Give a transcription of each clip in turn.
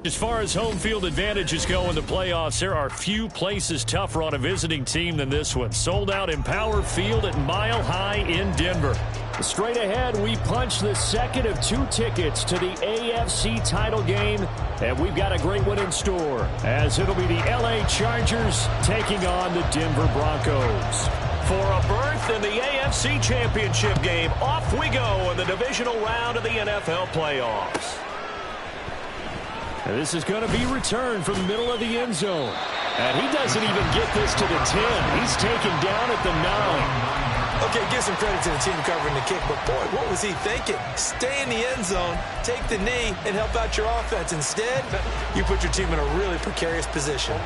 As far as home field advantages go in the playoffs, there are few places tougher on a visiting team than this one. Sold out Empower Field at Mile High in Denver. Straight ahead, we punch the second of 2 tickets to the AFC title game, and we've got a great one in store, as it'll be the LA Chargers taking on the Denver Broncos. For a berth in the AFC Championship game, off we go in the divisional round of the NFL playoffs. And this is going to be returned from the middle of the end zone. And he doesn't even get this to the 10. He's taken down at the 9. Okay, give some credit to the team covering the kick, but boy, what was he thinking? Stay in the end zone, take the knee, and help out your offense. Instead, you put your team in a really precarious position.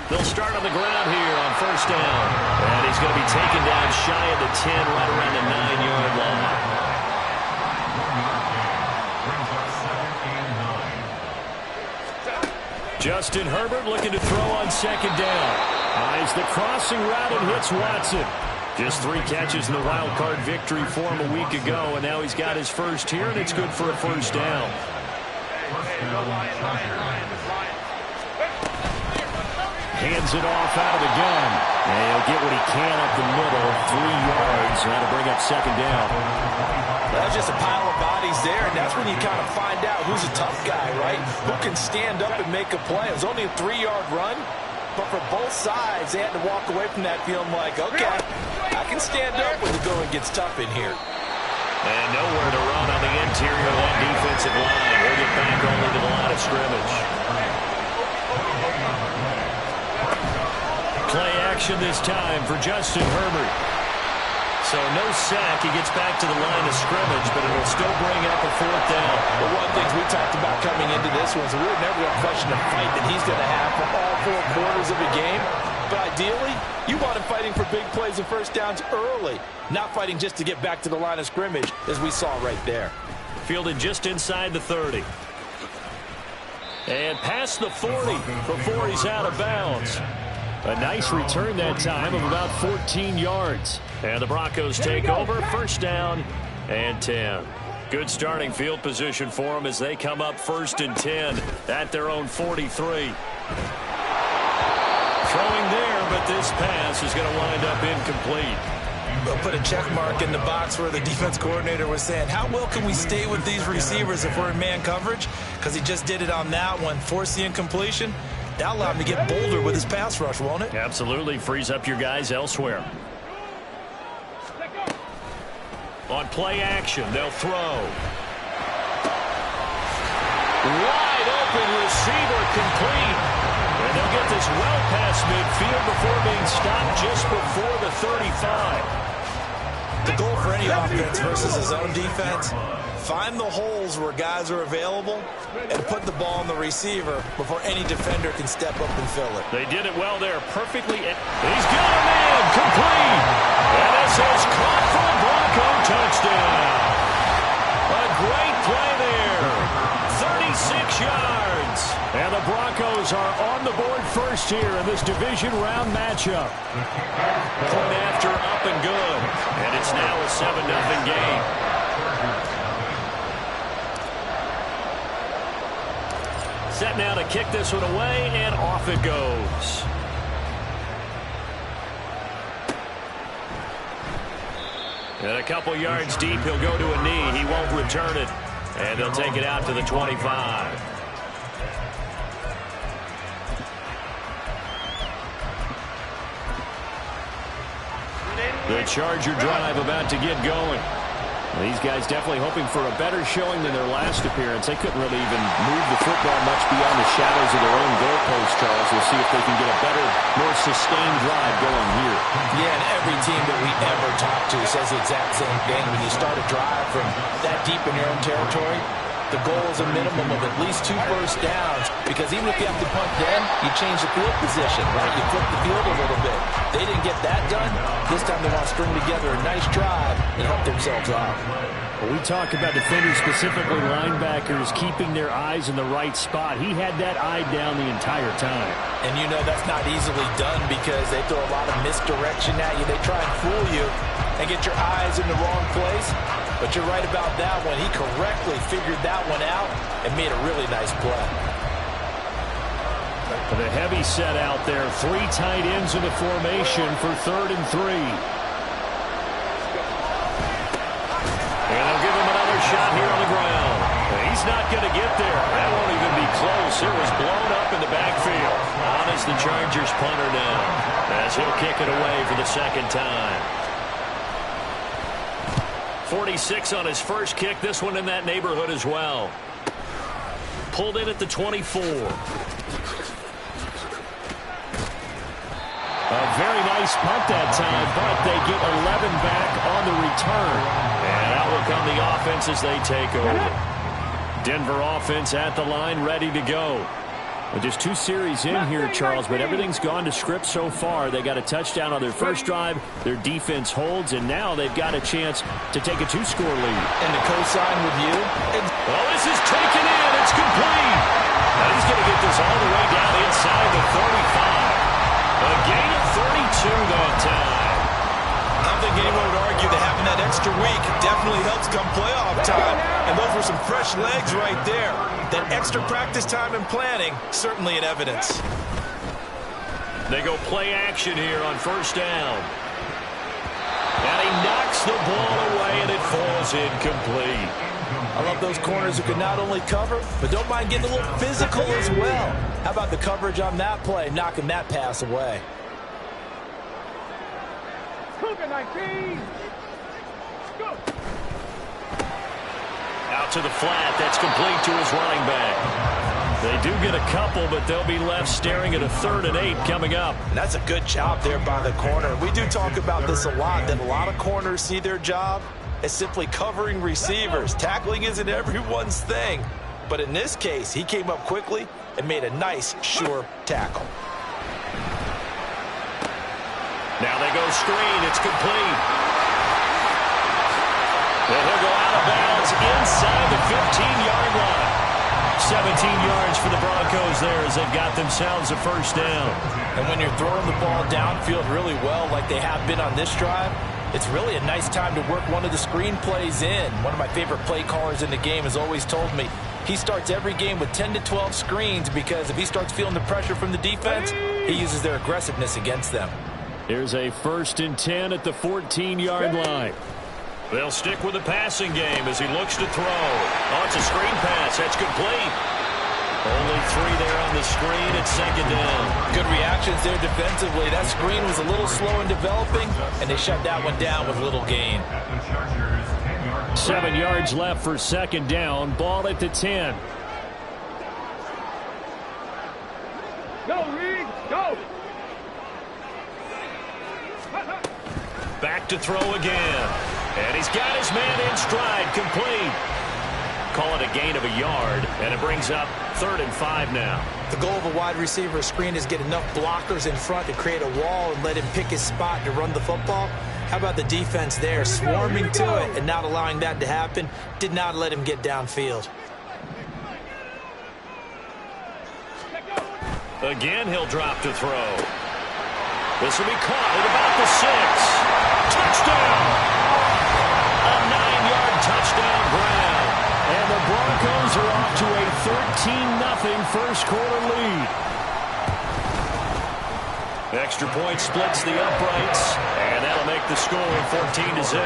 They'll start on the ground here on first down. And he's going to be taken down shy of the 10, right around the 9-yard line. Justin Herbert looking to throw on second down. Eyes the crossing route and hits Watson. Just 3 catches in the wild card victory for him a week ago, and now he's got his first here, and it's good for a first down. Hands it off out of the gun. And he'll get what he can up the middle. 3 yards. That'll bring up second down. That's just a pile of bodies there, and that's when you kind of find out who's a tough guy, right? Who can stand up and make a play. It was only a 3-yard run, but for both sides, they had to walk away from that feeling like, okay, I can stand up when the going gets tough in here. And nowhere to run on the interior of that defensive line. We'll get back only to the line of scrimmage. Play action this time for Justin Herbert. So no sack. He gets back to the line of scrimmage, but it'll still bring up a 4th down. Well, one of the things we talked about coming into this one is we were never going to question the fight that he's going to have for all 4 quarters of the game. But ideally, you want him fighting for big plays and first downs early, not fighting just to get back to the line of scrimmage, as we saw right there. Fielded just inside the 30. And past the 40 before he's out of bounds. A nice return that time of about 14 yards. And the Broncos take over, first down and 10. Good starting field position for them as they come up 1st and 10 at their own 43. Throwing there, but this pass is going to wind up incomplete. They'll put a check mark in the box where the defense coordinator was saying, how well can we stay with these receivers if we're in man coverage? Because he just did it on that one, forced the incompletion. That'll allow him to get bolder with his pass rush, won't it? Absolutely. Frees up your guys elsewhere. On play action, they'll throw. Wide open receiver complete. And they'll get this well past midfield before being stopped just before the 35. The goal for any offense versus his own defense, find the holes where guys are available and put the ball on the receiver before any defender can step up and fill it. They did it well there, perfectly. He's got him in, complete. And this is caught for a Bronco touchdown. A great play there. 36 yards. And the Broncos are on the board first here in this division round matchup. Point after up and good. And it's now a 7-0 game. Set now to kick this one away, and off it goes. And a couple yards deep, he'll go to a knee. He won't return it. And they'll take it out to the 25. The Charger drive about to get going. These guys definitely hoping for a better showing than their last appearance. They couldn't really even move the football much beyond the shadows of their own goalpost, Charles. We'll see if they can get a better, more sustained drive going here. Yeah, and every team that we ever talk to says the exact same thing. When you start a drive from that deep in your own territory, the goal is a minimum of at least 2 first downs, because even if you have to punt then, you change the field position, right? You flip the field a little bit. They didn't get that done. This time they want to string together a nice drive and help themselves out. Well, we talk about defenders, specifically linebackers, keeping their eyes in the right spot. He had that eye down the entire time. And you know that's not easily done because they throw a lot of misdirection at you. They try and fool you and get your eyes in the wrong place. But you're right about that one. He correctly figured that one out and made a really nice play. The heavy set out there. 3 tight ends in the formation for 3rd and 3. And they'll give him another shot here on the ground. He's not going to get there. That won't even be close. It was blown up in the backfield. On is the Chargers punter now, as he'll kick it away for the 2nd time. 46 on his first kick. This one in that neighborhood as well. Pulled in at the 24. A very nice punt that time, but they get 11 back on the return. And out will come the offense as they take over. Denver offense at the line, ready to go. Well, just 2 series in here, Charles, but everything's gone to script so far. They got a touchdown on their first drive. Their defense holds, and now they've got a chance to take a 2-score lead. And to co-sign with you. Oh, this is taken in. It's complete. Now he's going to get this all the way down inside the 35. A gain of 32 that time. I don't think anyone would argue that having that extra week definitely helps come playoff time. And those were some fresh legs right there. That extra practice time and planning, certainly in evidence. They go play action here on 1st down. And he knocks the ball away, and it falls incomplete. I love those corners who can not only cover, but don't mind getting a little physical as well. How about the coverage on that play, knocking that pass away? Go. Out to the flat. That's complete to his running back. They do get a couple, but they'll be left staring at a 3rd and 8 coming up. And that's a good job there by the corner. We do talk about this a lot, that a lot of corners see their job as simply covering receivers. Tackling isn't everyone's thing. But in this case, he came up quickly and made a nice, sure tackle. Now they go screen. It's complete. And he'll go out of bounds inside the 15-yard line. 17 yards for the Broncos there as they've got themselves a 1st down. And when you're throwing the ball downfield really well like they have been on this drive, it's really a nice time to work one of the screen plays in. One of my favorite play callers in the game has always told me he starts every game with 10 to 12 screens because if he starts feeling the pressure from the defense, he uses their aggressiveness against them. Here's a 1st and 10 at the 14-yard line. They'll stick with the passing game as he looks to throw. Oh, it's a screen pass. That's complete. Only 3 there on the screen at 2nd down. Good reactions there defensively. That screen was a little slow in developing, and they shut that one down with little gain. 7 yards left for 2nd down. Ball at the 10. Go, Reed, go! Back to throw again. And he's got his man in stride, complete. Call it a gain of a yard, and it brings up 3rd and 5 now. The goal of a wide receiver screen is get enough blockers in front to create a wall and let him pick his spot to run the football. How about the defense there, swarming to it and not allowing that to happen? Did not let him get downfield. Again, he'll drop to throw. This will be caught at about the 6. Touchdown! A 9-yard touchdown ground. And the Broncos are off to a 13-0 first quarter lead. Extra point splits the uprights, and that'll make the score 14-0.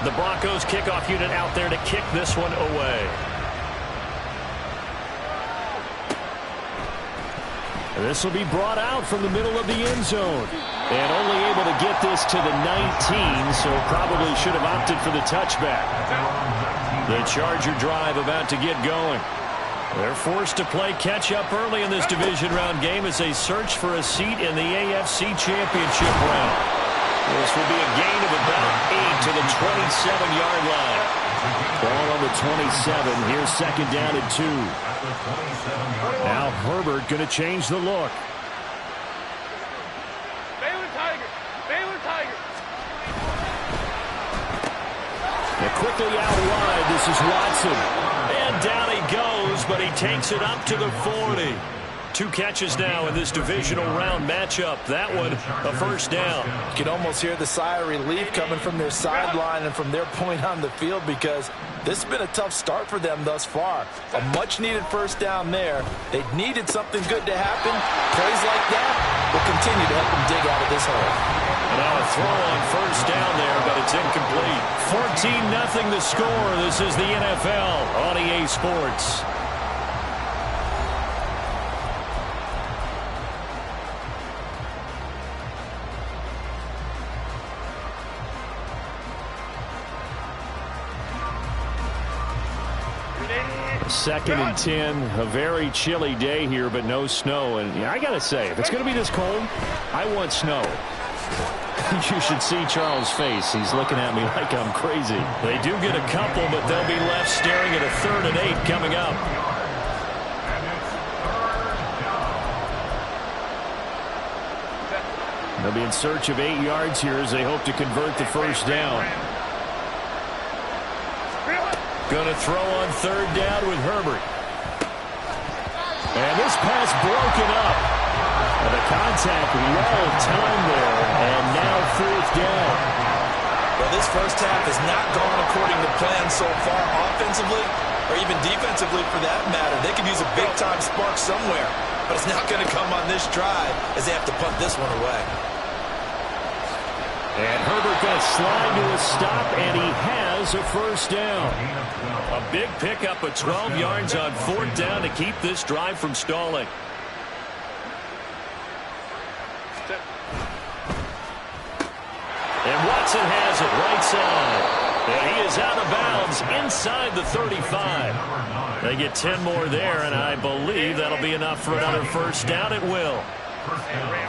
The Broncos kickoff unit out there to kick this one away. This will be brought out from the middle of the end zone. And only able to get this to the 19, so probably should have opted for the touchback. The Charger drive about to get going. They're forced to play catch-up early in this division round game as they search for a seat in the AFC Championship round. This will be a gain of about 8 to the 27-yard line. Ball on the 27. Here's second down and 2. Now Herbert going to change the look. Baylor Tigers! Baylor Tigers! And quickly out wide, this is Watson. And down he goes, but he takes it up to the 40. 2 catches now in this divisional round matchup. That one, a first down. You can almost hear the sigh of relief coming from their sideline and from their point on the field because this has been a tough start for them thus far. A much-needed first down there. They needed something good to happen. Plays like that will continue to help them dig out of this hole. And now a throw on first down there, but it's incomplete. 14-0 the score. This is the NFL on EA Sports. Second and 10, a very chilly day here, but no snow. And yeah, I got to say, if it's going to be this cold, I want snow. You should see Charles' face. He's looking at me like I'm crazy. They do get a couple, but they'll be left staring at a 3rd and 8 coming up. They'll be in search of 8 yards here as they hope to convert the first down. Going to throw on 3rd down with Herbert. And this pass broken up. And the contact well timed there. And now 4th down. Well, this first half has not gone according to plan so far offensively or even defensively for that matter. They could use a big-time spark somewhere, but it's not going to come on this drive as they have to punt this one away. And Herbert going to slide to a stop, and he has a first down. A big pickup of 12 yards on 4th down to keep this drive from stalling. And Watson has it right side. And he is out of bounds inside the 35. They get 10 more there, and I believe that'll be enough for another first down. It will.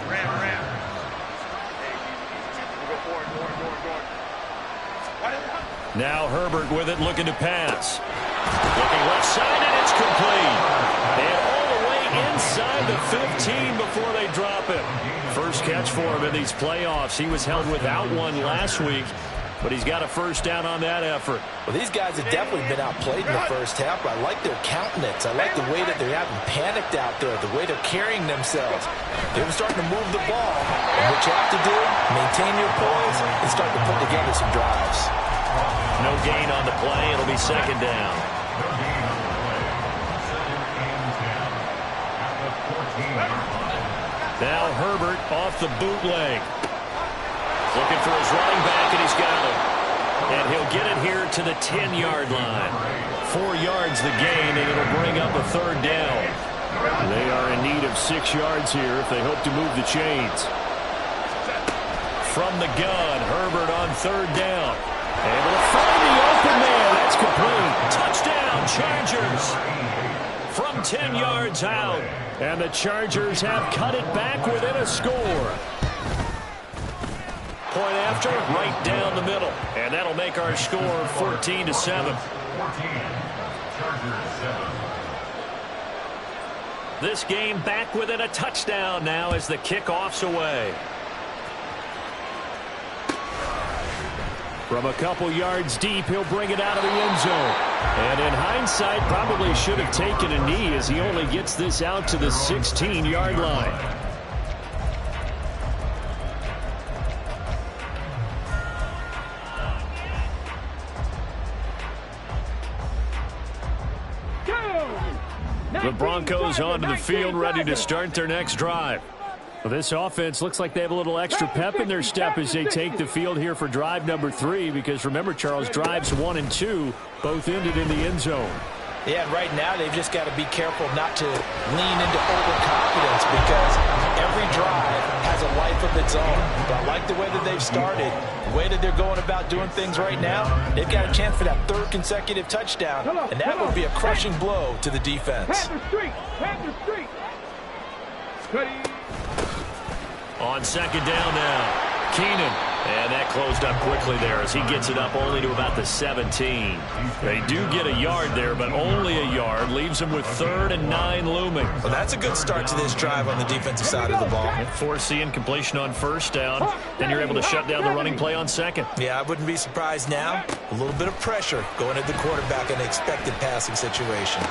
Ram. Now Herbert with it, looking to pass. Looking left side, and it's complete. And all the way inside the 15 before they drop it. First catch for him in these playoffs. He was held without one last week, but he's got a first down on that effort. Well, these guys have definitely been outplayed in the first half, but I like their countenance. I like the way that they're having panicked out there, the way they're carrying themselves. They're starting to move the ball. And what you have to do, maintain your poise and start to put together some drives. No gain on the play. It'll be second down. Now Herbert off the bootleg. Looking for his running back, and he's got him. And he'll get it here to the 10-yard line. 4 yards the gain, and it'll bring up a 3rd down. They are in need of 6 yards here if they hope to move the chains. From the gun, Herbert on 3rd down. Able to find the open man. That's complete. Touchdown, Chargers. From 10 yards out. And the Chargers have cut it back within a score. Point after, right down the middle. And that'll make our score 14-7. This game back within a touchdown now as the kickoff's away. From a couple yards deep, he'll bring it out of the end zone. And in hindsight, probably should have taken a knee as he only gets this out to the 16-yard line. The Broncos onto the field, ready to start their next drive. Well, this offense looks like they have a little extra pep in their step as they take the field here for drive number 3, because remember, Charles, drives 1 and 2 both ended in the end zone. Yeah, and right now they've just got to be careful not to lean into overconfidence because every drive has a life of its own. But I like the way that they've started, the way that they're going about doing things right now. They've got a chance for that third consecutive touchdown, and that would be a crushing blow to the defense. Panther Street. On second down now, Keenan. And that closed up quickly there as he gets it up only to about the 17. They do get a yard there, but only a yard. Leaves them with 3rd and 9 looming. Well, that's a good start to this drive on the defensive side of the ball. Forcing completion on first down. Then you're able to shut down the running play on second. Yeah, I wouldn't be surprised now. A little bit of pressure going at the quarterback in an expected passing situation.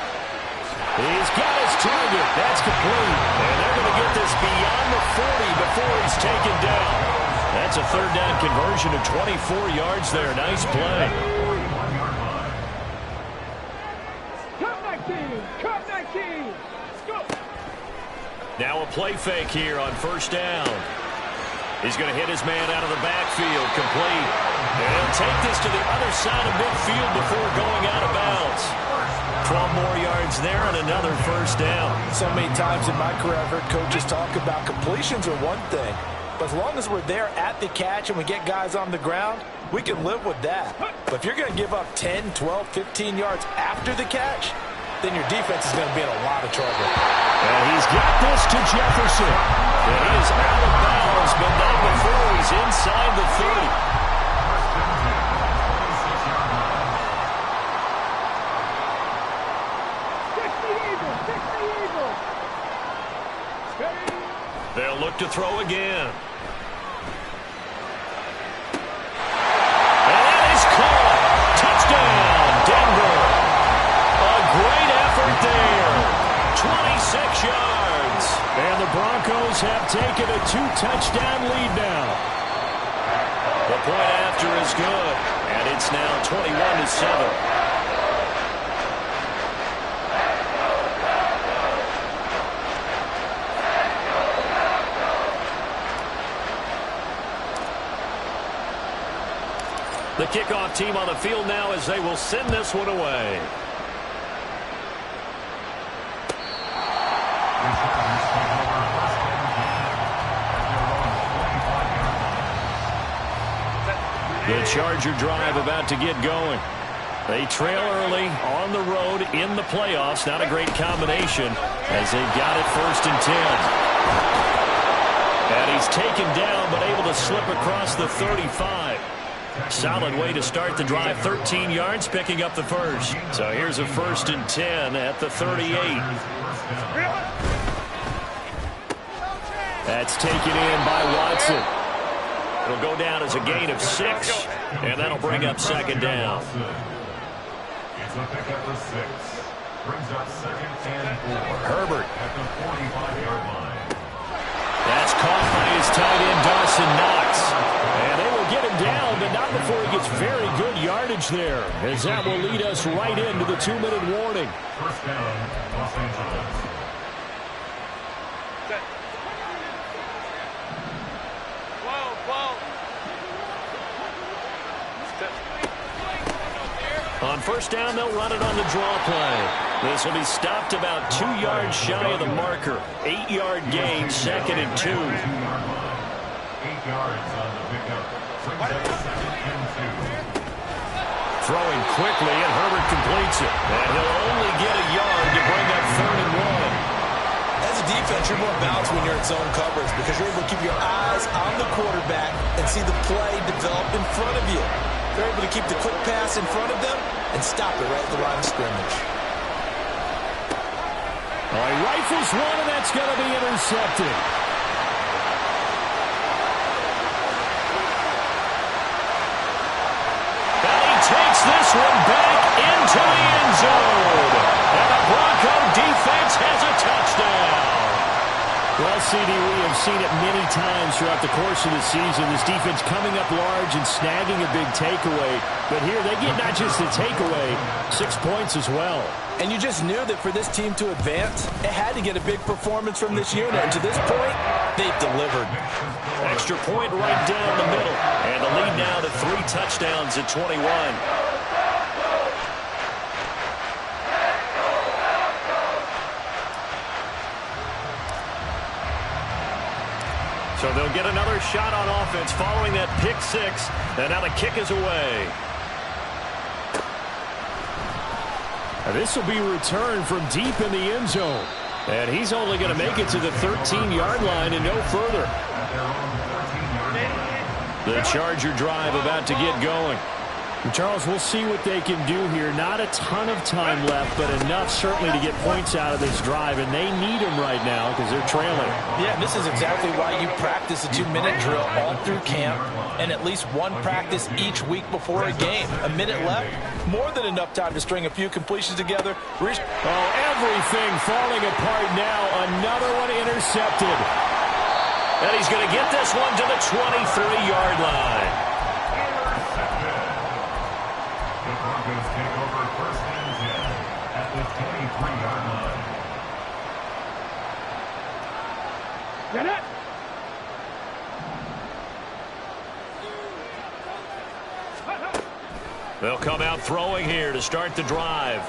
He's got his target. That's complete. And they're going to get this beyond the 40 before he's taken down. That's a 3rd down conversion of 24 yards there. Nice play. Cut 19. Go. Now a play fake here on first down. He's going to hit his man out of the backfield. Complete. And he'll take this to the other side of midfield before going out of bounds. 12 more yards there and another first down. So many times in my career I've heard coaches talk about completions are one thing. But as long as we're there at the catch and we get guys on the ground, we can live with that. But if you're going to give up 10, 12, 15 yards after the catch, then your defense is going to be in a lot of trouble. And he's got this to Jefferson. And he is out of bounds, but not before he's inside the 30. They'll look to throw again. And that is caught. Touchdown, Denver. A great effort there. 26 yards. And the Broncos have taken a 2-touchdown lead now. The point after is good. And it's now 21-7. The kickoff team on the field now as they will send this one away. The Charger drive about to get going. They trail early on the road in the playoffs. Not a great combination as they've got it 1st and 10. And he's taken down but able to slip across the 35. Solid way to start the drive. 13 yards, picking up the first. So here's a 1st and 10 at the 38. That's taken in by Watson. It'll go down as a gain of 6, and that'll bring up 2nd down. It's a pickup for 6. Brings up 2nd and 4. Herbert. At the 45-yard line. That's caught by his tight end, Dawson Knox. And they will get him down, but not before he gets very good yardage there, as that will lead us right into the 2-minute warning. 1st down, Los Angeles. On 1st down, they'll run it on the draw play. This will be stopped about 2 yards shy of the marker. 8-yard gain, 2nd and 2. 8 yards on the pickup. Brings up 2nd and 2. Throwing quickly, and Herbert completes it. And he'll only get a yard to bring up 3rd and 1. As a defense, you're more balanced when you're in zone coverage because you're able to keep your eyes on the quarterback and see the play develop in front of you. They're able to keep the quick pass in front of them and stop it right at the line of scrimmage. All right, rifles one, and that's going to be intercepted. And he takes this one back into the end zone. And the Bronco defense has a touchdown. Well, CD, we have seen it many times throughout the course of the season. This defense coming up large and snagging a big takeaway. But here they get not just a takeaway, 6 points as well. And you just knew that for this team to advance, it had to get a big performance from this unit. And to this point, they've delivered. Extra point right down the middle. And the lead now to 3 touchdowns at 21. So they'll get another shot on offense following that pick six. And now the kick is away. This will be returned from deep in the end zone. And he's only going to make it to the 13-yard line and no further. The Charger drive about to get going. Charles, we'll see what they can do here. Not a ton of time left, but enough certainly to get points out of this drive, and they need them right now because they're trailing. Yeah, this is exactly why you practice a 2-minute drill all through camp and at least one practice each week before a game. A minute left, more than enough time to string a few completions together. Oh, everything falling apart now. Another one intercepted. And he's going to get this one to the 23-yard line. Take over first and 10 at the 23-yard line. Get it! They'll come out throwing here to start the drive.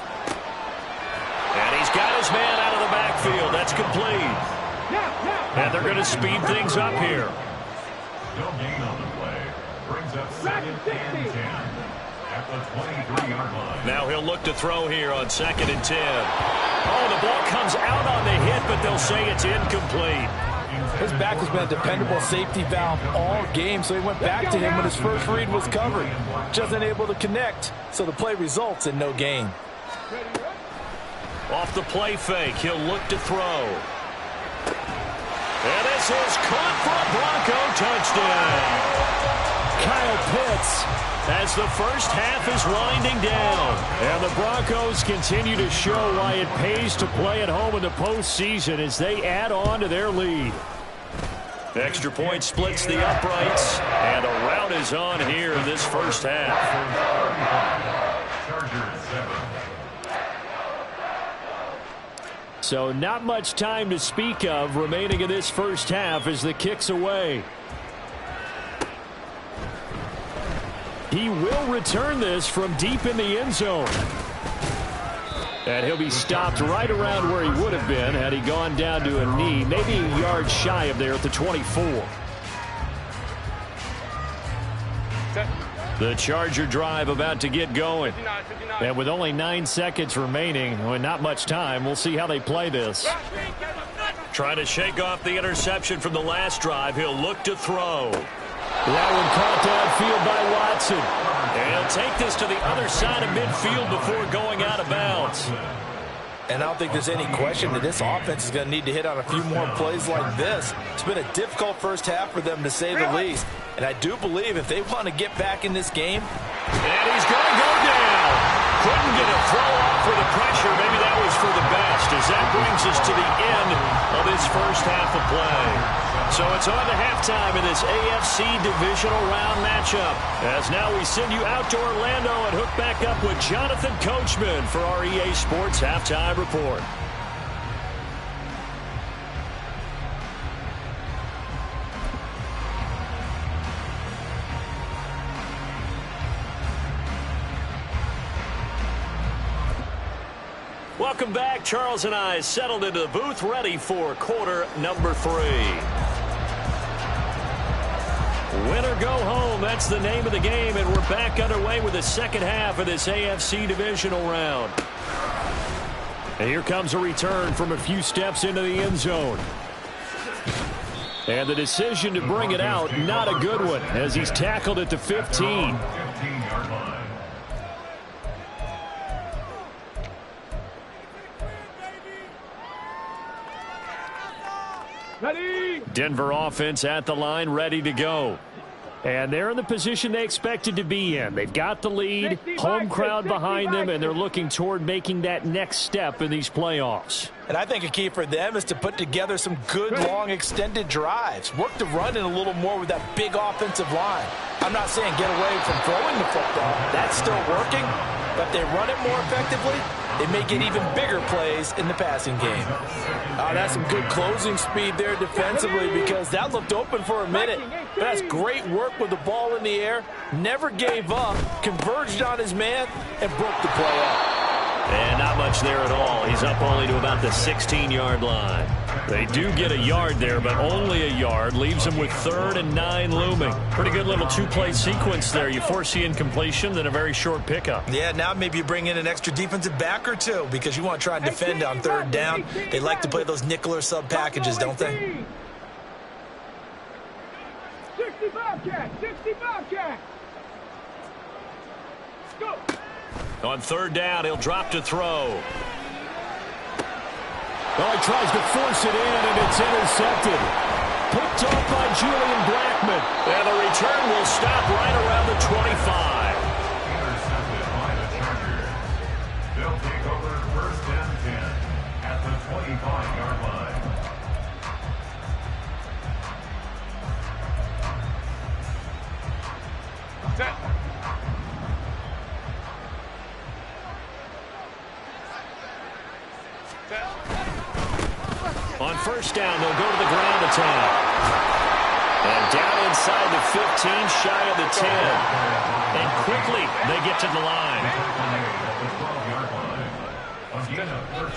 And he's got his man out of the backfield. That's complete. And they're going to speed things up here. No gain on the play. Brings up second and 10. At the 23-yard line. Now he'll look to throw here on 2nd and 10. Oh, the ball comes out on the hit, but they'll say it's incomplete. His back has been a dependable safety valve all game, so he went back to him when his first read was covered. Just unable to connect, so the play results in no gain. Off the play fake, he'll look to throw. And this is caught for a Bronco touchdown. Kyle Pitts as the first half is winding down. And the Broncos continue to show why it pays to play at home in the postseason as they add on to their lead. Extra point splits the uprights, and a rout is on here in this first half. So not much time to speak of remaining in this first half as the kick's away. He will return this from deep in the end zone. And he'll be stopped right around where he would have been had he gone down to a knee, maybe a yard shy of there at the 24. The Charger drive about to get going. And with only 9 seconds remaining, and not much time, we'll see how they play this. Trying to shake off the interception from the last drive. He'll look to throw. That one caught downfield by Watson. And he'll take this to the other side of midfield before going out of bounds. And I don't think there's any question that this offense is going to need to hit on a few more plays like this. It's been a difficult first half for them, to say the least. And I do believe if they want to get back in this game. And he's going to go down. Couldn't get a throw off with the pressure. Maybe that was for the best, as that brings us to the end of this first half of play. So it's on to halftime in this AFC divisional round matchup. As now we send you out to Orlando and hook back up with Jonathan Coachman for our EA Sports Halftime Report. Welcome back. Charles and I settled into the booth, ready for quarter number 3. Win or go home, that's the name of the game, and we're back underway with the second half of this AFC divisional round. And here comes a return from a few steps into the end zone. And the decision to bring it out, not a good one, as he's tackled at the 15. Denver offense at the line, ready to go. And they're in the position they expected to be in. They've got the lead, home crowd behind them, and they're looking toward making that next step in these playoffs. And I think a key for them is to put together some good, long, extended drives. Work the run in a little more with that big offensive line. I'm not saying get away from throwing the football. That's still working. But if they run it more effectively, they may get even bigger plays in the passing game. That's some good closing speed there defensively, because that looked open for a minute. But that's great work with the ball in the air. Never gave up, converged on his man, and broke the play up. And not much there at all. He's up only to about the 16-yard line. They do get a yard there, but only a yard. Leaves them with 3rd and 9 looming. Pretty good little two-play sequence there. You foresee incompletion, then a very short pickup. Yeah, now maybe you bring in an extra defensive back or two because you want to try and defend on 3rd down. They like to play those nickel or sub packages, don't they? 60 Bobcat! 60 Bobcat! Go! On 3rd down, he'll drop to throw. Well, he tries to force it in, and it's intercepted. Picked off by Julian Blackman. And the return will stop right around the 25. Intercepted by the Chargers. They'll take over 1st and 10 at the 25-yard line. Set. On 1st down, they'll go to the ground attack. And down inside the 15, shy of the 10. And quickly, they get to the line.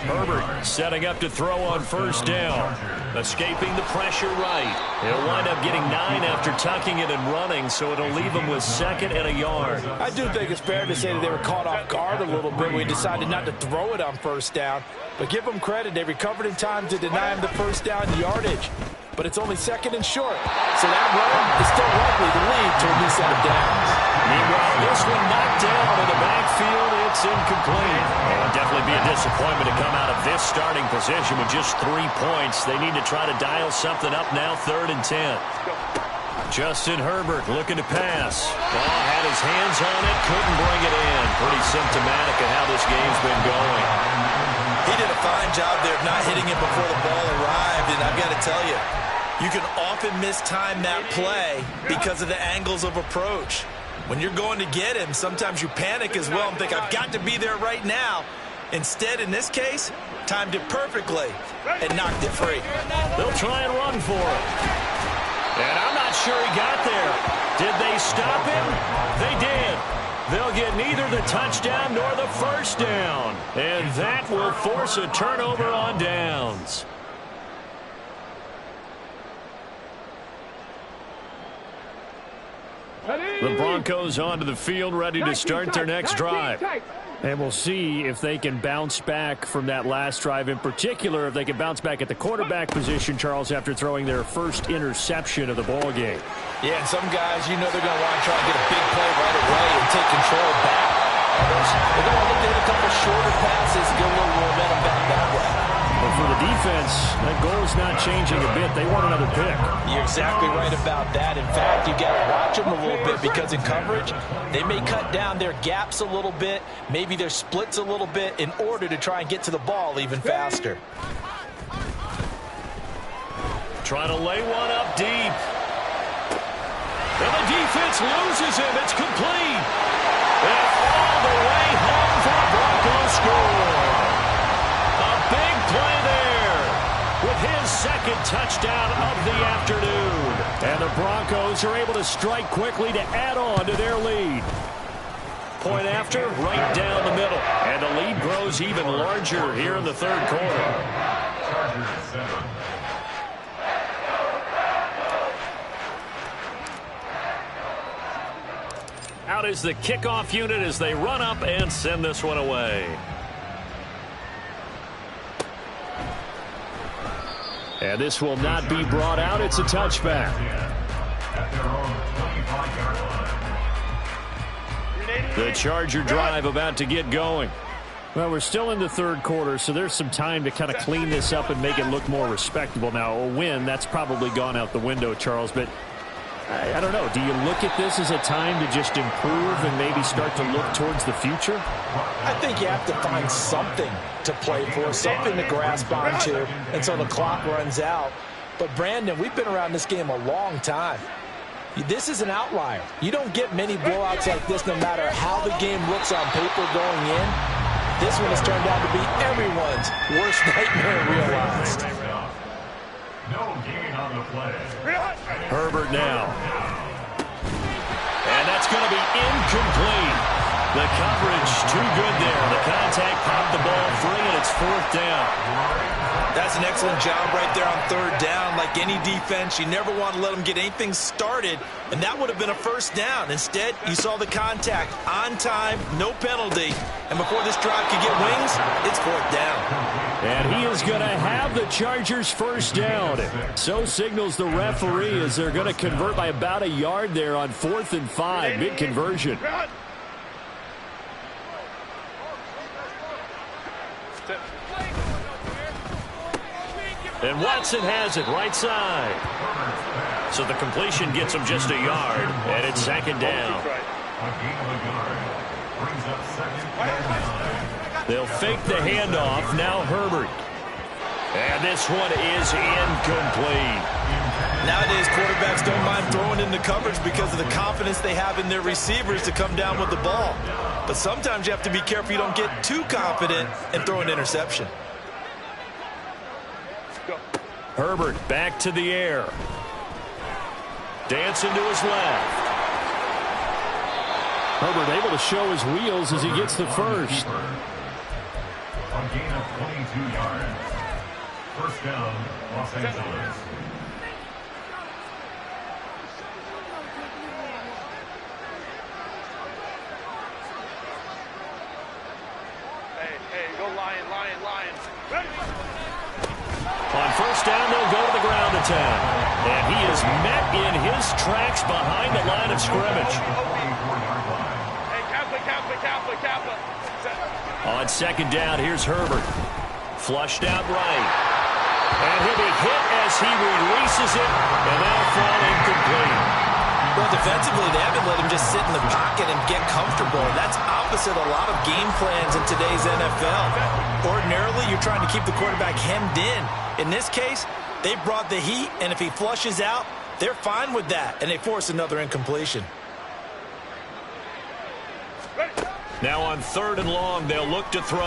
Herbert setting up to throw on 1st down. Escaping the pressure right. He'll wind up getting 9 after tucking it and running, so it'll leave him with 2nd and a yard. I do think it's fair to say that they were caught off guard a little bit when he decided not to throw it on 1st down. But give them credit. They recovered in time to deny him the 1st down yardage. But it's only 2nd and short. So that run is still likely to lead to a new set of downs. Meanwhile, this one knocked down in the backfield. It's incomplete. It would definitely be a disappointment to come out of this starting position with just 3 points. They need to try to dial something up now, 3rd and 10. Justin Herbert looking to pass. Ball had his hands on it, couldn't bring it in. Pretty symptomatic of how this game's been going. He did a fine job there of not hitting it before the ball arrived, and I've got to tell you, you can often mistime that play because of the angles of approach. When you're going to get him, sometimes you panic as well and think, I've got to be there right now. Instead, in this case, timed it perfectly and knocked it free. They'll try and run for it. And I'm not sure he got there. Did they stop him? They did. They'll get neither the touchdown nor the 1st down. And that will force a turnover on downs. The Broncos onto the field, ready to start their next drive. And we'll see if they can bounce back from that last drive. In particular, if they can bounce back at the quarterback position, Charles, after throwing their first interception of the ball game. Yeah, and some guys, you know they're going to want to try and get a big play right away and take control back. Others, they're going to look to hit a couple shorter passes, get a little momentum back that way. But for the defense, that goal is not changing a bit. They want another pick. You're exactly right about that. In fact, you got to watch them a little bit because in coverage, they may cut down their gaps a little bit, maybe their splits a little bit in order to try and get to the ball even faster. Trying to lay one up deep. And the defense loses him. It's complete. And all the way home for a Broncos score. A big play there with his 2nd touchdown of the afternoon. And the Broncos are able to strike quickly to add on to their lead. Point after, right down the middle. And the lead grows even larger here in the 3rd quarter. Out is the kickoff unit as they run up and send this one away. And this will not be brought out. It's a touchback. The Charger drive about to get going. Well, we're still in the 3rd quarter, so there's some time to kind of clean this up and make it look more respectable. Now, a win, that's probably gone out the window, Charles, but I don't know. Do you look at this as a time to just improve and maybe start to look towards the future? I think you have to find something to play for, something to grasp onto until the clock runs out. But, Brandon, we've been around this game a long time. This is an outlier. You don't get many blowouts like this no matter how the game looks on paper going in. This one has turned out to be everyone's worst nightmare realized. No gain on the play. Herbert now. And that's going to be incomplete. The coverage too good there. The contact popped the ball free, and it's 4th down. That's an excellent job right there on 3rd down. Like any defense, you never want to let them get anything started, and that would have been a 1st down. Instead, you saw the contact on time, no penalty, and before this drive could get wings, it's 4th down. And he is going to have the Chargers 1st down. So signals the referee as they're going to convert by about a yard there on 4th and 5. Big conversion. And Watson has it right side. So the completion gets him just a yard, and it's 2nd down. They'll fake the handoff. Now Herbert. And this one is incomplete. Nowadays, quarterbacks don't mind throwing into coverage because of the confidence they have in their receivers to come down with the ball. But sometimes you have to be careful you don't get too confident and throw an interception. Herbert back to the air. Dancing to his left. Herbert able to show his wheels as he gets the first. A gain of 22 yards. 1st down, Los Angeles. Hey, go Lion. Ready? On 1st down, they'll go to the ground attack. And he is met in his tracks behind the line of scrimmage. Hey, Kappa. On 2nd down, here's Herbert. Flushed out right. And he'll be hit as he releases it, and that'll fall incomplete. Well, defensively, they haven't let him just sit in the pocket and get comfortable. That's opposite a lot of game plans in today's NFL. Ordinarily, you're trying to keep the quarterback hemmed in. In this case, they brought the heat, and if he flushes out, they're fine with that, and they force another incompletion. Now on 3rd and long, they'll look to throw.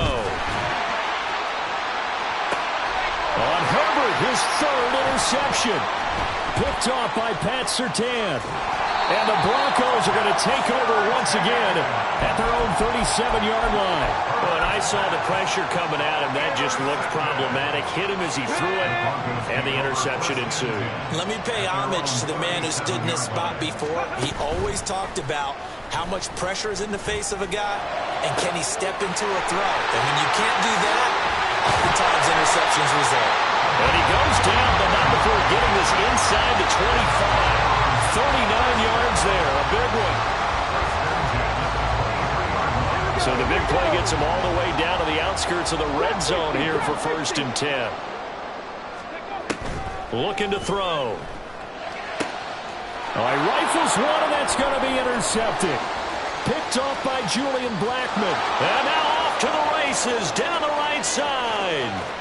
On Herbert, his 3rd interception. Picked off by Pat Surtain. And the Broncos are going to take over once again at their own 37-yard line. Well, and I saw the pressure coming at him. That just looked problematic. Hit him as he threw it, and the interception ensued. Let me pay homage to the man who stood in this spot before. He always talked about how much pressure is in the face of a guy, and can he step into a throw. And when you can't do that, oftentimes interceptions result. And he goes down, but not before getting this inside the 25. 39 yards there, a big one. So the big play gets him all the way down to the outskirts of the red zone here for 1st and 10. Looking to throw. All right, rifles one, and that's going to be intercepted. Picked off by Julian Blackmon. And now off to the races down the right side.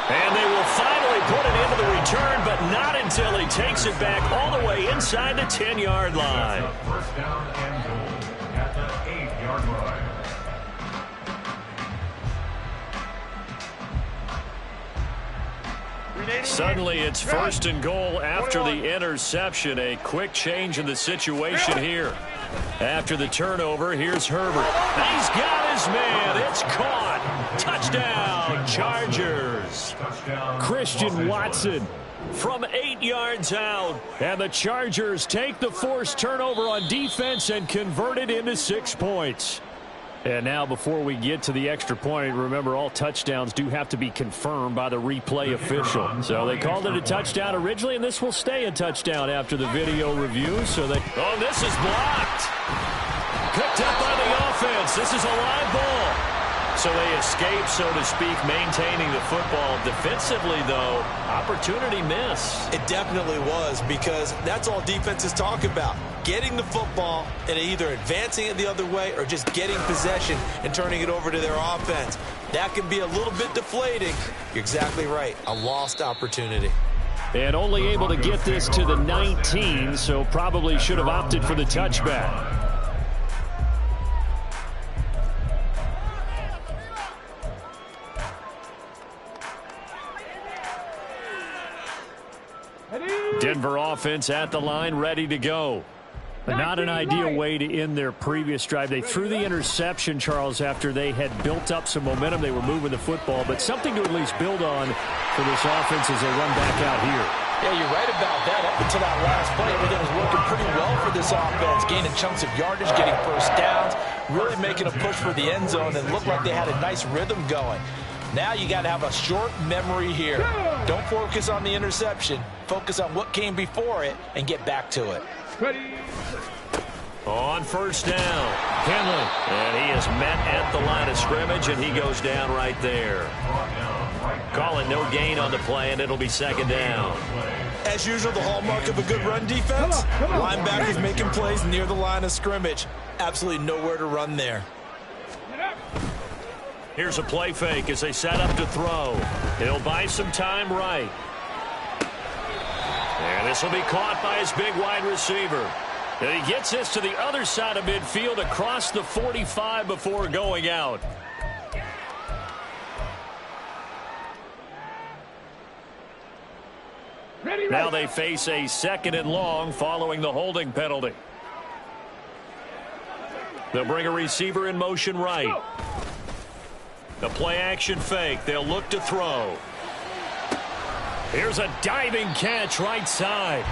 And they will finally put it into the return, but not until he takes it back all the way inside the 10-yard line. 1st down and goal at the 8-yard line. Suddenly it's 1st and goal after the interception. A quick change in the situation here. After the turnover, here's Herbert. He's got his man. It's caught. Touchdown, Chargers. Christian Watson from 8 yards out. And the Chargers take the forced turnover on defense and convert it into 6 points. And now before we get to the extra point, remember all touchdowns do have to be confirmed by the replay official. So they called it a touchdown originally, and this will stay a touchdown after the video review. So they this is blocked. Picked up by the offense. This is a live ball. So they escape, so to speak, maintaining the football. Defensively, though, opportunity miss. It definitely was, because that's all defenses talk about. Getting the football and either advancing it the other way or just getting possession and turning it over to their offense. That can be a little bit deflating. You're exactly right. A lost opportunity. And only able to get this to the 19, so probably should have opted for the touchback. Denver offense at the line, ready to go. Not an ideal way to end their previous drive. They threw the interception, Charles, after they had built up some momentum. They were moving the football, but something to at least build on for this offense as they run back out here. Yeah, you're right about that. Up until that last play, everything was working pretty well for this offense, gaining chunks of yardage, getting first downs, really making a push for the end zone, and looked like they had a nice rhythm going. Now you got to have a short memory here. Don't focus on the interception. Focus on what came before it and get back to it. On first down, Henley. And he is met at the line of scrimmage, and he goes down right there. Call it no gain on the play, and it'll be second down. As usual, the hallmark of a good run defense, linebackers making plays near the line of scrimmage. Absolutely nowhere to run there. Here's a play fake as they set up to throw. He'll buy some time right. And this will be caught by his big wide receiver. And he gets this to the other side of midfield across the 45 before going out. Now they face a 2nd and long following the holding penalty. They'll bring a receiver in motion right. The play action fake. They'll look to throw. Here's a diving catch right side.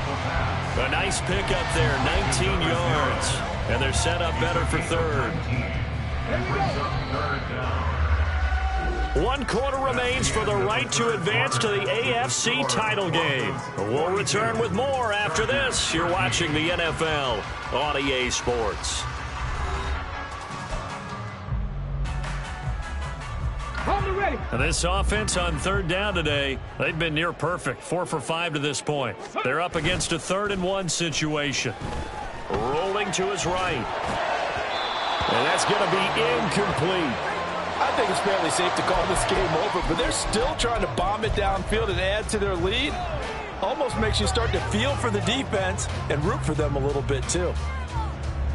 A nice pickup there, 19 yards. And they're set up better for third. 1 quarter remains for the right to advance to the AFC title game. We'll return with more after this. You're watching the NFL on EA Sports. And this offense on third down today, they've been near perfect. 4 for 5 to this point. They're up against a 3rd and 1 situation. Rolling to his right. And that's going to be incomplete. I think it's fairly safe to call this game over, but they're still trying to bomb it downfield and add to their lead. Almost makes you start to feel for the defense and root for them a little bit too.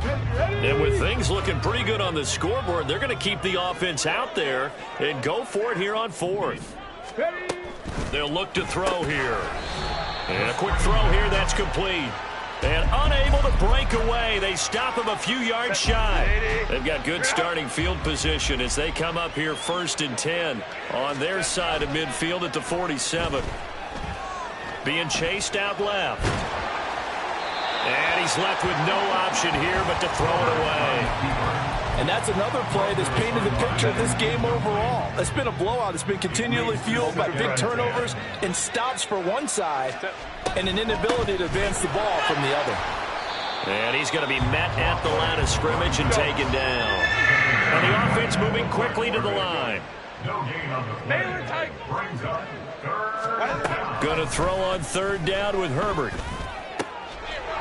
And with things looking pretty good on the scoreboard, they're going to keep the offense out there and go for it here on 4th. They'll look to throw here. And a quick throw here, that's complete. And unable to break away. They stop him a few yards shy. They've got good starting field position as they come up here 1st and 10 on their side of midfield at the 47. Being chased out left. And he's left with no option here but to throw it away. And that's another play that's painted the picture of this game overall. It's been a blowout. It's been continually fueled by big turnovers and stops for one side and an inability to advance the ball from the other. And he's going to be met at the line of scrimmage and taken down. And the offense moving quickly to the line. Going to throw on 3rd down with Herbert.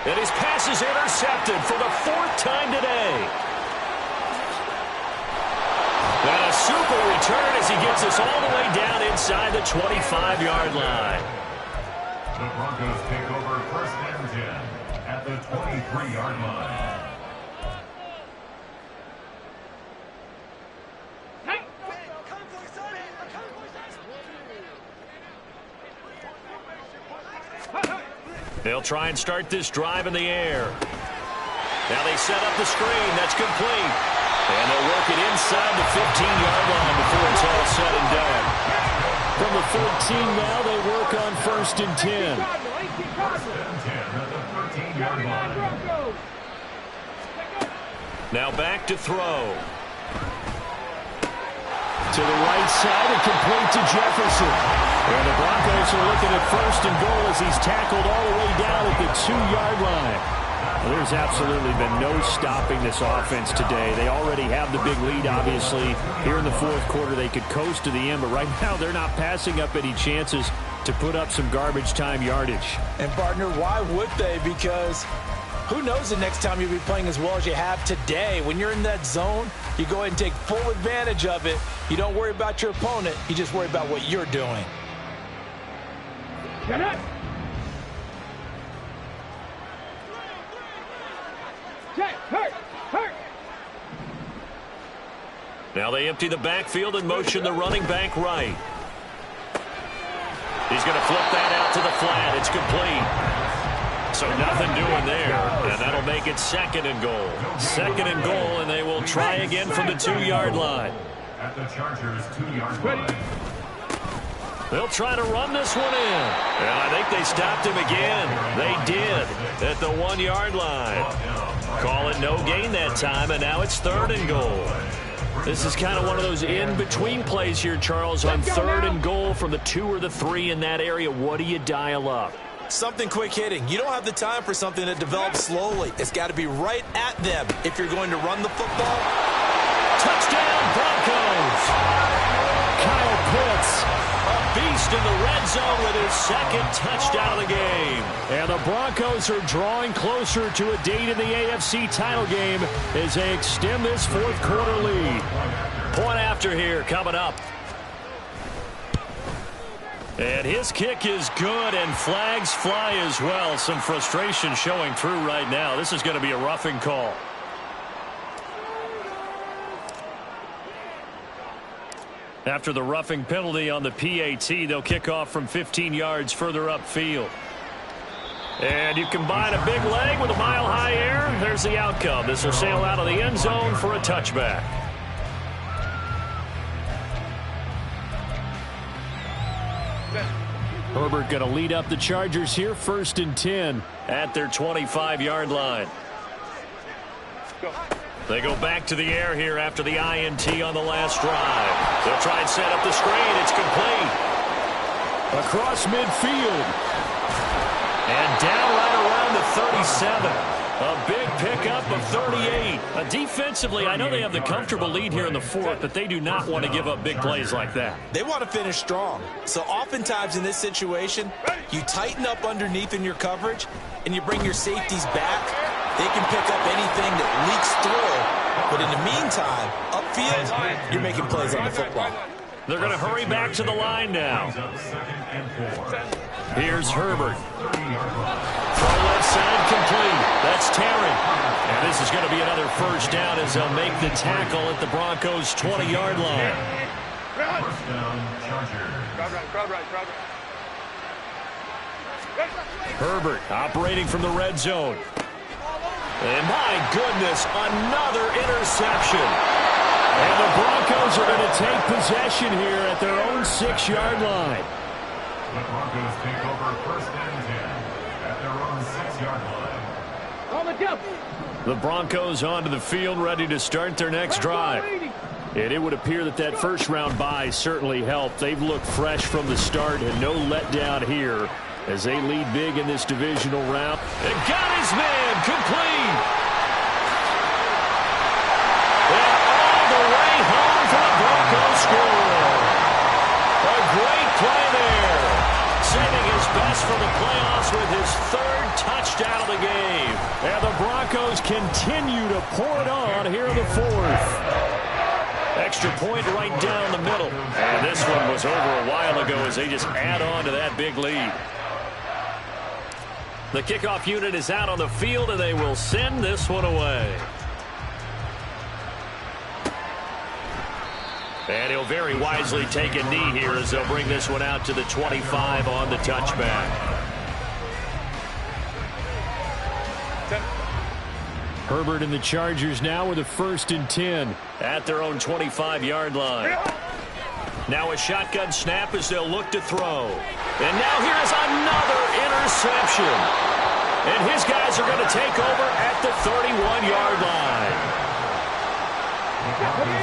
And his pass is intercepted for the 4th time today. And a super return as he gets us all the way down inside the 25-yard line. The Broncos take over 1st and 10 at the 23-yard line. They'll try and start this drive in the air. Now they set up the screen. That's complete. And they'll work it inside the 15-yard line before it's all said and done. From the 14 now, they work on 1st and 10. 1st and 10 at the 13-yard line. Now back to throw. To the right side and complete to Jefferson. And the Broncos are looking at 1st and goal as he's tackled all the way down at the 2-yard line. Well, there's absolutely been no stopping this offense today. They already have the big lead, obviously. Here in the 4th quarter, they could coast to the end, but right now they're not passing up any chances to put up some garbage time yardage. And, partner, why would they? Because who knows the next time you'll be playing as well as you have today. When you're in that zone, you go ahead and take full advantage of it. You don't worry about your opponent. You just worry about what you're doing. Get it! Hurt! Now they empty the backfield and motion the running back right. He's going to flip that out to the flat. It's complete. So nothing doing there, and that'll make it 2nd and goal. 2nd and goal, and they will try again from the 2-yard line. At the Chargers' 2-yard line. They'll try to run this one in. And I think they stopped him again. They did at the 1-yard line. Call it no gain that time, and now it's 3rd and goal. This is kind of one of those in-between plays here, Charles, on 3rd and goal from the 2 or the 3 in that area. What do you dial up? Something quick hitting. You don't have the time for something that develops slowly. It's got to be right at them if you're going to run the football. Touchdown, Broncos! Kyle Pitts, a beast in the red zone with his 2nd touchdown of the game. And the Broncos are drawing closer to a date in the AFC title game as they extend this 4th quarter lead. Point after here coming up. And his kick is good, and flags fly as well. Some frustration showing through right now. This is going to be a roughing call. After the roughing penalty on the PAT, they'll kick off from 15 yards further upfield. And you combine a big leg with a mile-high air, there's the outcome. This will sail out of the end zone for a touchback. Herbert going to lead up the Chargers here, 1st and 10 at their 25-yard line. They go back to the air here after the INT on the last drive. They'll try and set up the screen. It's complete. Across midfield. And down right around the 37. A big pickup of 38. Defensively, I know they have the comfortable lead here in the 4th, but they do not want to give up big plays like that. They want to finish strong. So oftentimes in this situation, you tighten up underneath in your coverage, and you bring your safeties back. They can pick up anything that leaks through. But in the meantime, upfield, you're making plays on the football. They're going to hurry back to the line now. Here's Herbert. Throw left side complete. That's Terry. And this is going to be another 1st down as they'll make the tackle at the Broncos' 20-yard line. First down, Chargers. Crowd right. Herbert operating from the red zone. And my goodness, another interception. And the Broncos are going to take possession here at their own 6-yard line. The Broncos take over 1st and 10 at their own 6-yard line. The Broncos onto the field, ready to start their next drive. And it would appear that that 1st-round bye certainly helped. They've looked fresh from the start and no letdown here as they lead big in this divisional round. And got his man complete. And all the way home for the Broncos score. A great play there. Saving his best for the playoffs with his 3rd touchdown of the game. And the Broncos continue to pour it on here in the 4th. Extra point right down the middle. And this one was over a while ago as they just add on to that big lead. The kickoff unit is out on the field, and they will send this one away. And he'll very wisely take a knee here as they'll bring this one out to the 25 on the touchback. Herbert and the Chargers now with a 1st and 10 at their own 25-yard line. Now a shotgun snap as they'll look to throw. And now here's another interception. And his guys are going to take over at the 31-yard line.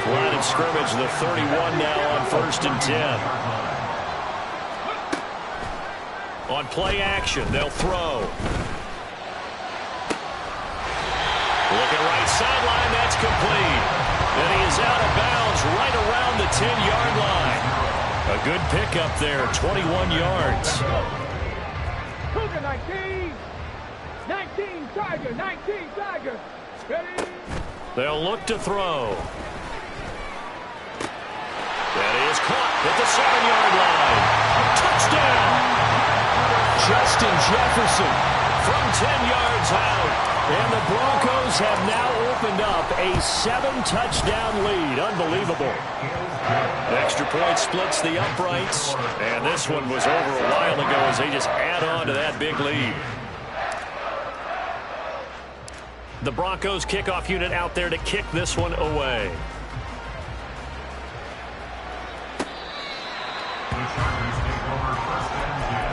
Line of scrimmage, the 31 now on 1st and 10. On play action, they'll throw. Looking right sideline, that's complete. And he is out of bounds right around the 10-yard line. A good pickup there, 21 yards. Cougar 19. 19 Tiger. 19 Tiger. Ready? They'll look to throw. That is caught at the 7-yard line. Touchdown! Justin Jefferson from 10 yards out. And the Broncos have now opened up a 7-touchdown lead. Unbelievable. Extra point splits the uprights. And this one was over a while ago as they just add on to that big lead. The Broncos kickoff unit out there to kick this one away. The Chargers take over first and 10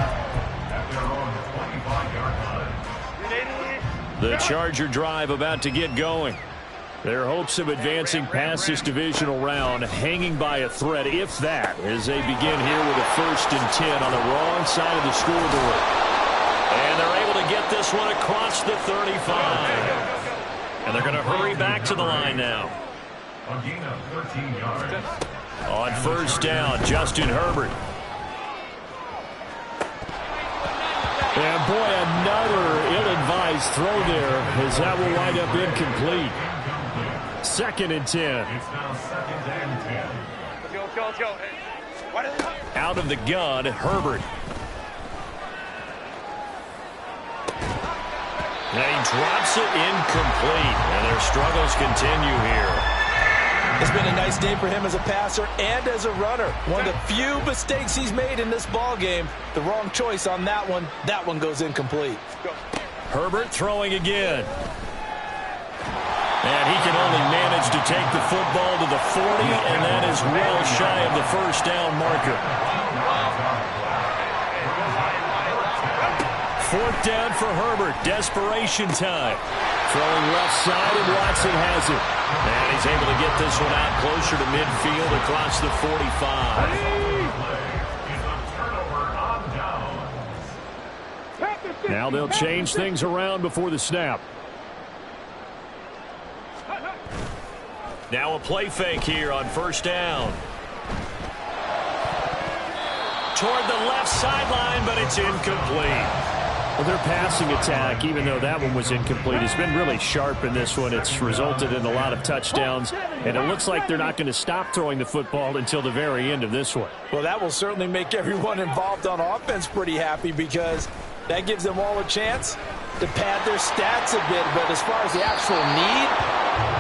at their own 25-yard line. The Charger drive about to get going. Their hopes of advancing past this divisional round hanging by a thread, if that, as they begin here with a 1st and 10 on the wrong side of the scoreboard. And they're able to get this one across the 35. And they're going to hurry back to the line now. A gain of 13 yards. On 1st down, Justin Herbert. And boy, another ill-advised throw there, as that will wind up incomplete. 2nd and 10. It's now 2nd and 10. Out of the gun, Herbert. And he drops it incomplete. And their struggles continue here. It's been a nice day for him as a passer and as a runner. One of the few mistakes he's made in this ball game. The wrong choice on that one. That one goes incomplete. Herbert throwing again. And he can only manage to take the football to the 40, and that is well shy of the 1st down marker. 4th down for Herbert. Desperation time. Throwing left side, and Watson has it. And he's able to get this one out closer to midfield across the 45. Now they'll change things around before the snap. Now a play fake here on 1st down. Toward the left sideline, but it's incomplete. Well, their passing attack, even though that one was incomplete, has been really sharp in this one. It's resulted in a lot of touchdowns, and it looks like they're not going to stop throwing the football until the very end of this one. Well, that will certainly make everyone involved on offense pretty happy, because that gives them all a chance to pad their stats a bit. But as far as the actual need,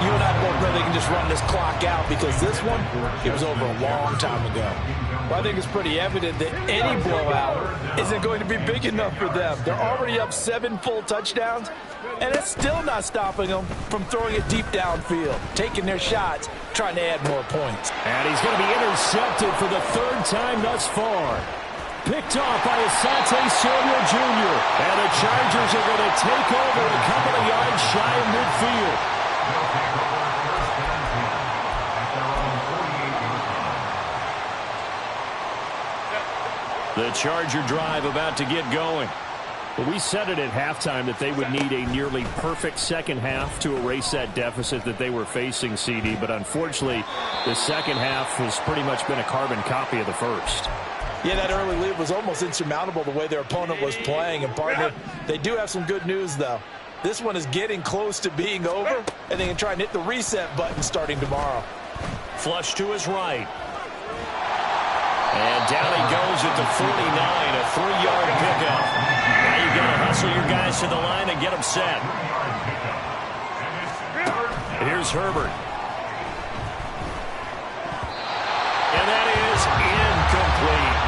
you and I both know they can just run this clock out, because this one, it was over a long time ago. Well, I think it's pretty evident that any blowout isn't going to be big enough for them. They're already up 7 full touchdowns, and it's still not stopping them from throwing it deep downfield, taking their shots, trying to add more points. And he's going to be intercepted for the 3rd time thus far. Picked off by Asante Samuel Jr. And the Chargers are going to take over a couple of yards shy of midfield. The Charger drive about to get going. Well, we said it at halftime that they would need a nearly perfect second half to erase that deficit that they were facing, CD. But unfortunately, the second half has pretty much been a carbon copy of the first. Yeah, that early lead was almost insurmountable the way their opponent was playing. And partner, they do have some good news, though. This one is getting close to being over, and they can try and hit the reset button starting tomorrow. Flush to his right. And down he goes at the 49, a 3-yard pickup. Now you've got to hustle your guys to the line and get them set. Here's Herbert. And that is incomplete.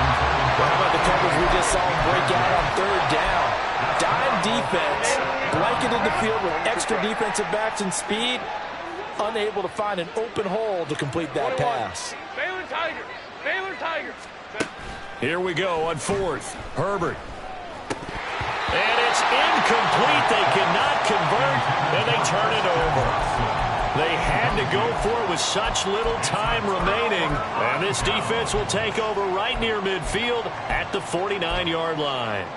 How about the coverage we just saw break out on 3rd down? Dime defense, blanketed the field with extra defensive backs and speed, unable to find an open hole to complete that pass. Baylor Tigers. Baylor Tigers. Here we go on 4th. Herbert. And it's incomplete. They cannot convert, and they turn it over. They had to go for it with such little time remaining. And this defense will take over right near midfield at the 49-yard line.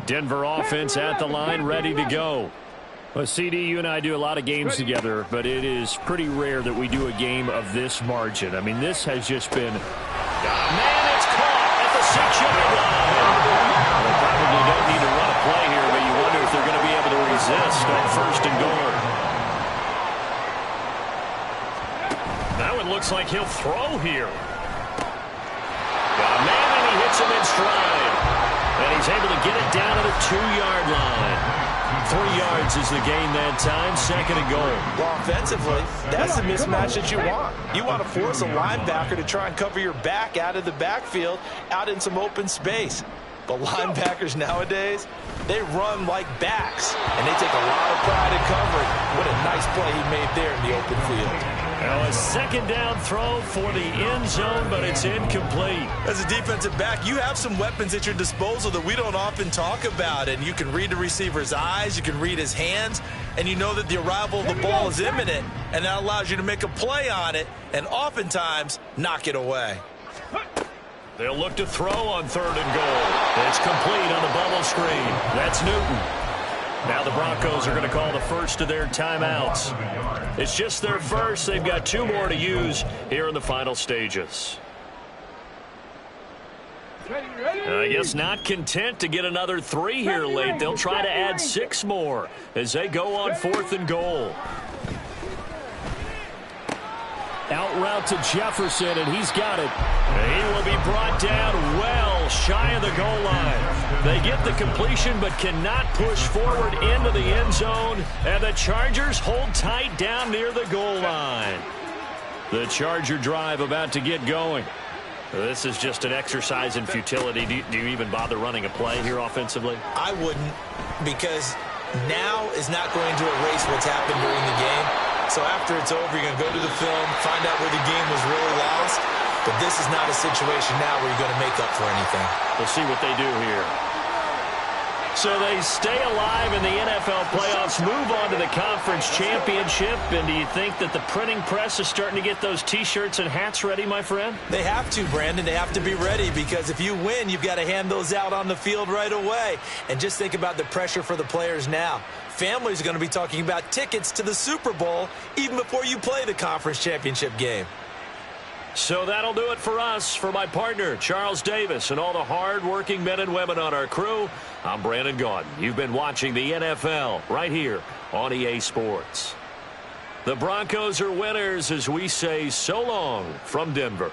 Denver offense at the line, ready to go. Well, CD, you and I do a lot of games together, but it is pretty rare that we do a game of this margin. I mean, this has just been... Man, it's caught at the 6-yard line. They probably don't need to run a play here, but you wonder if they're going to be able to resist on 1st and goal. That one looks like he'll throw here. Got a man, and he hits him in stride. And he's able to get it down to the 2-yard line. 3 yards is the gain that time, 2nd and goal. Well, offensively, that's the mismatch that you want. You want to force a linebacker to try and cover your back out of the backfield, out in some open space. But linebackers nowadays, they run like backs, and they take a lot of pride in covering. What a nice play he made there in the open field. Now a 2nd down throw for the end zone, but it's incomplete. As a defensive back, you have some weapons at your disposal that we don't often talk about, and you can read the receiver's eyes, you can read his hands, and you know that the arrival of the ball is imminent, and that allows you to make a play on it and oftentimes knock it away. They'll look to throw on 3rd and goal. It's complete on the bubble screen. That's Newton. Now the Broncos are going to call the first of their timeouts. It's just their first. They've got 2 more to use here in the final stages. I guess not content to get another 3 here late. They'll try to add 6 more as they go on 4th and goal. Out route to Jefferson, and he's got it. He will be brought down well shy of the goal line. They get the completion but cannot push forward into the end zone, and the Chargers hold tight down near the goal line. The Charger drive about to get going. This is just an exercise in futility. Do you even bother running a play here offensively? I wouldn't, because now is not going to erase what's happened during the game. So after it's over, you're going to go to the film, find out where the game was really lost. But this is not a situation now where you're going to make up for anything. We'll see what they do here. So they stay alive in the NFL playoffs, move on to the conference championship. And do you think that the printing press is starting to get those T-shirts and hats ready, my friend? They have to, Brandon. They have to be ready, because if you win, you've got to hand those out on the field right away. And just think about the pressure for the players now. Families are going to be talking about tickets to the Super Bowl even before you play the conference championship game. So that'll do it for us. For my partner, Charles Davis, and all the hard-working men and women on our crew, I'm Brandon Gaudin. You've been watching the NFL right here on EA Sports. The Broncos are winners as we say so long from Denver.